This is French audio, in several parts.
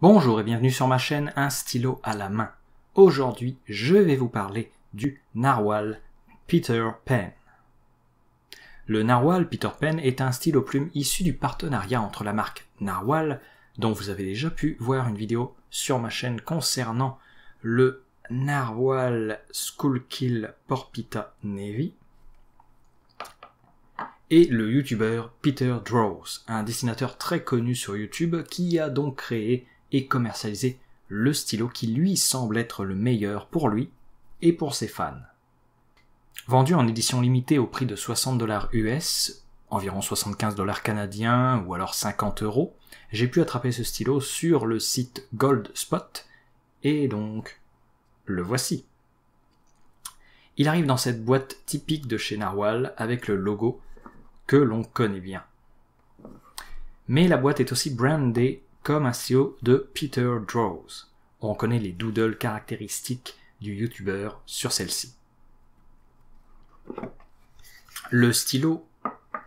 Bonjour et bienvenue sur ma chaîne Un stylo à la main. Aujourd'hui, je vais vous parler du Narwhal Peter Pen. Le Narwhal Peter Pen est un stylo plume issu du partenariat entre la marque Narwhal, dont vous avez déjà pu voir une vidéo sur ma chaîne concernant le Narwhal Schuylkill Porpita Navy, et le youtubeur Peter Draws, un dessinateur très connu sur YouTube qui a donc créé et commercialisé le stylo qui lui semble être le meilleur pour lui et pour ses fans. Vendu en édition limitée au prix de 60 $ US, environ 75 $ canadiens ou alors 50 €, j'ai pu attraper ce stylo sur le site Goldspot et donc le voici. Il arrive dans cette boîte typique de chez Narwhal avec le logo que l'on connaît bien. Mais la boîte est aussi brandée comme un stylo de Peter Draws. On connaît les doodles caractéristiques du youtubeur sur celle-ci. Le stylo,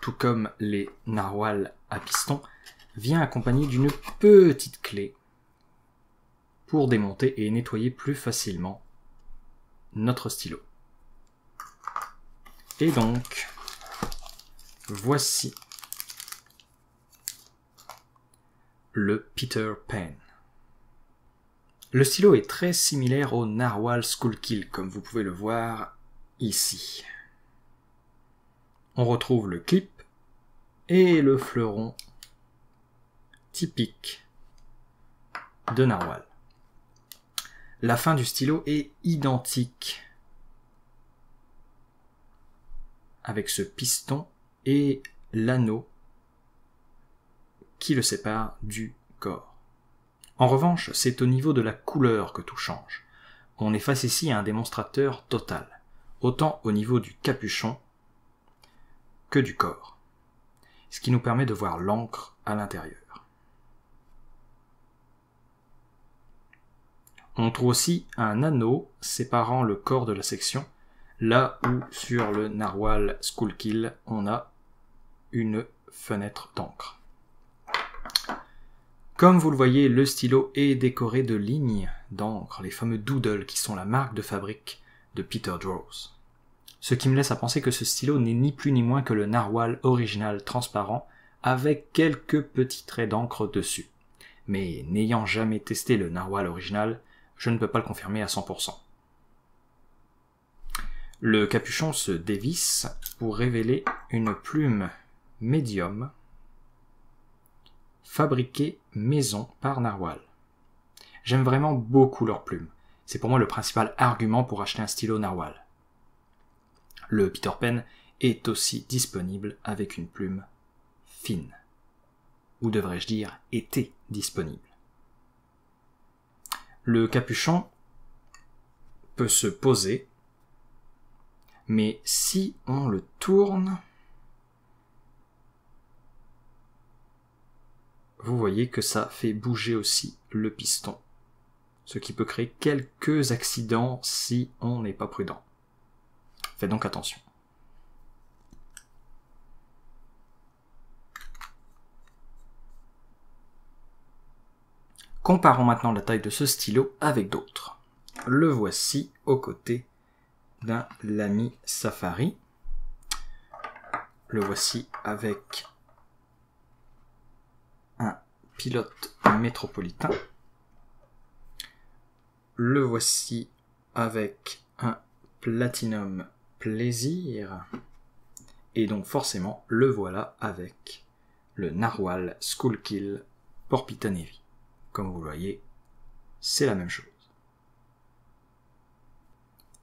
tout comme les Narwhal à piston, vient accompagné d'une petite clé pour démonter et nettoyer plus facilement notre stylo. Et donc, voici le Peter Pen. Le stylo est très similaire au Narwhal Schuylkill, comme vous pouvez le voir ici. On retrouve le clip et le fleuron typique de Narwhal. La fin du stylo est identique avec ce piston et l'anneau qui le sépare du corps. En revanche, c'est au niveau de la couleur que tout change. On est face ici à un démonstrateur total, autant au niveau du capuchon que du corps, ce qui nous permet de voir l'encre à l'intérieur. On trouve aussi un anneau séparant le corps de la section, là où sur le Narwhal Schuylkill on a une fenêtre d'encre. Comme vous le voyez, le stylo est décoré de lignes d'encre, les fameux doodles qui sont la marque de fabrique de Peter Draws. Ce qui me laisse à penser que ce stylo n'est ni plus ni moins que le Narwhal original transparent avec quelques petits traits d'encre dessus. Mais n'ayant jamais testé le Narwhal original, je ne peux pas le confirmer à 100%. Le capuchon se dévisse pour révéler une plume médium fabriquée maison par Narwhal. J'aime vraiment beaucoup leurs plumes. C'est pour moi le principal argument pour acheter un stylo Narwhal. Le Peter Pen est aussi disponible avec une plume fine. Ou devrais-je dire, était disponible. Le capuchon peut se poser, mais si on le tourne, vous voyez que ça fait bouger aussi le piston, ce qui peut créer quelques accidents si on n'est pas prudent. Faites donc attention. Comparons maintenant la taille de ce stylo avec d'autres. Le voici aux côtés d'un Lamy Safari. Le voici avec un pilote métropolitain. Le voici avec un Platinum Plaisir. Et donc forcément, le voilà avec le Narwhal Schuylkill Porpita Navy. Comme vous le voyez, c'est la même chose.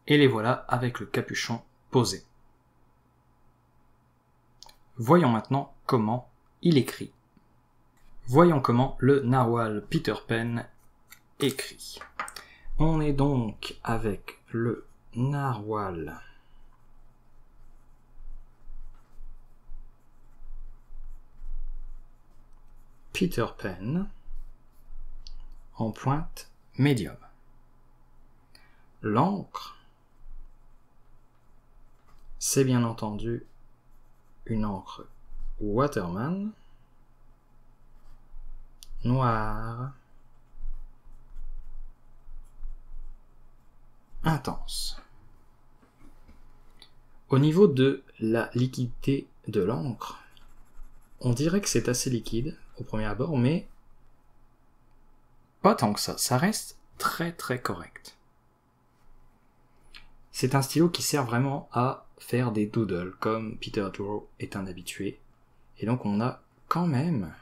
Et les voilà avec le capuchon posé. Voyons maintenant comment il écrit. Voyons comment le Narwhal Peter Pen écrit. On est donc avec le Narwhal Peter Pen en pointe médium. L'encre, c'est bien entendu une encre Waterman, noire intense. Au niveau de la liquidité de l'encre, on dirait que c'est assez liquide au premier abord, mais pas tant que ça reste très très correct. C'est un stylo qui sert vraiment à faire des doodles, comme Peter Draw est un habitué, et donc on a quand même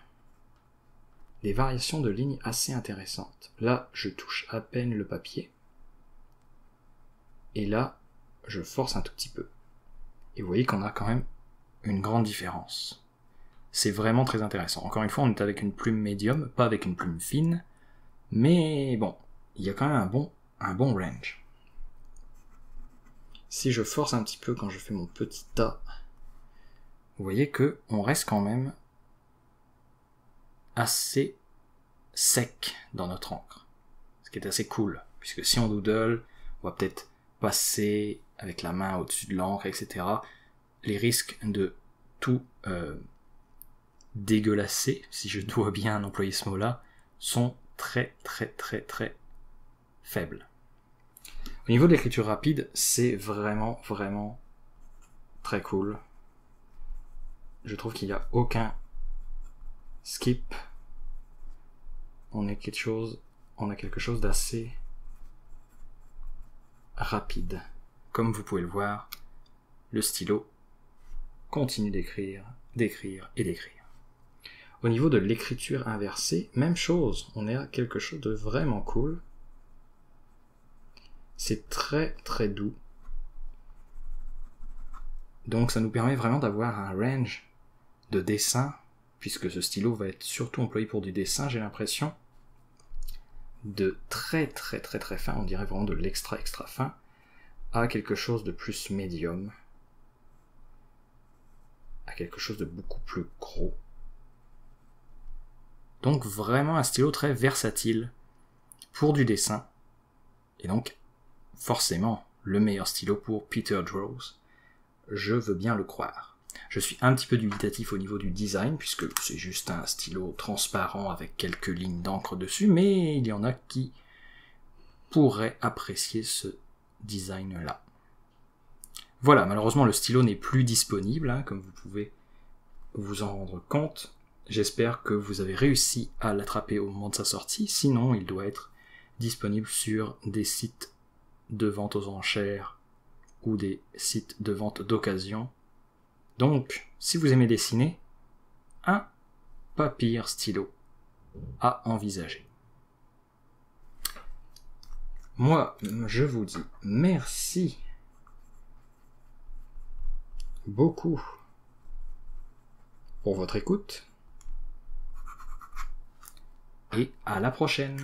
des variations de lignes assez intéressantes. Là, je touche à peine le papier, et là, je force un tout petit peu. Et vous voyez qu'on a quand même une grande différence. C'est vraiment très intéressant. Encore une fois, on est avec une plume médium, pas avec une plume fine, mais bon, il y a quand même un bon range. Si je force un petit peu quand je fais mon petit tas, vous voyez que on reste quand même assez sec dans notre encre. Ce qui est assez cool, puisque si on doodle, on va peut-être passer avec la main au-dessus de l'encre, etc. Les risques de tout dégueulasser, si je dois bien employer ce mot-là, sont très très très très faibles. Au niveau de l'écriture rapide, c'est vraiment très cool. Je trouve qu'il n'y a aucun skip. On a quelque chose d'assez rapide. Comme vous pouvez le voir, le stylo continue d'écrire. Au niveau de l'écriture inversée, même chose, on est à quelque chose de vraiment cool. C'est très très doux. Donc ça nous permet vraiment d'avoir un range de dessin, puisque ce stylo va être surtout employé pour du dessin, j'ai l'impression, de très fin, on dirait vraiment de l'extra fin, à quelque chose de plus médium, à quelque chose de beaucoup plus gros. Donc vraiment un stylo très versatile pour du dessin, et donc forcément le meilleur stylo pour Peter Draws, je veux bien le croire. Je suis un petit peu dubitatif au niveau du design, puisque c'est juste un stylo transparent avec quelques lignes d'encre dessus, mais il y en a qui pourraient apprécier ce design-là. Voilà, malheureusement le stylo n'est plus disponible, hein, comme vous pouvez vous en rendre compte. J'espère que vous avez réussi à l'attraper au moment de sa sortie, sinon il doit être disponible sur des sites de vente aux enchères ou des sites de vente d'occasion. Donc, si vous aimez dessiner, un pas pire stylo à envisager. Moi, je vous dis merci beaucoup pour votre écoute et à la prochaine.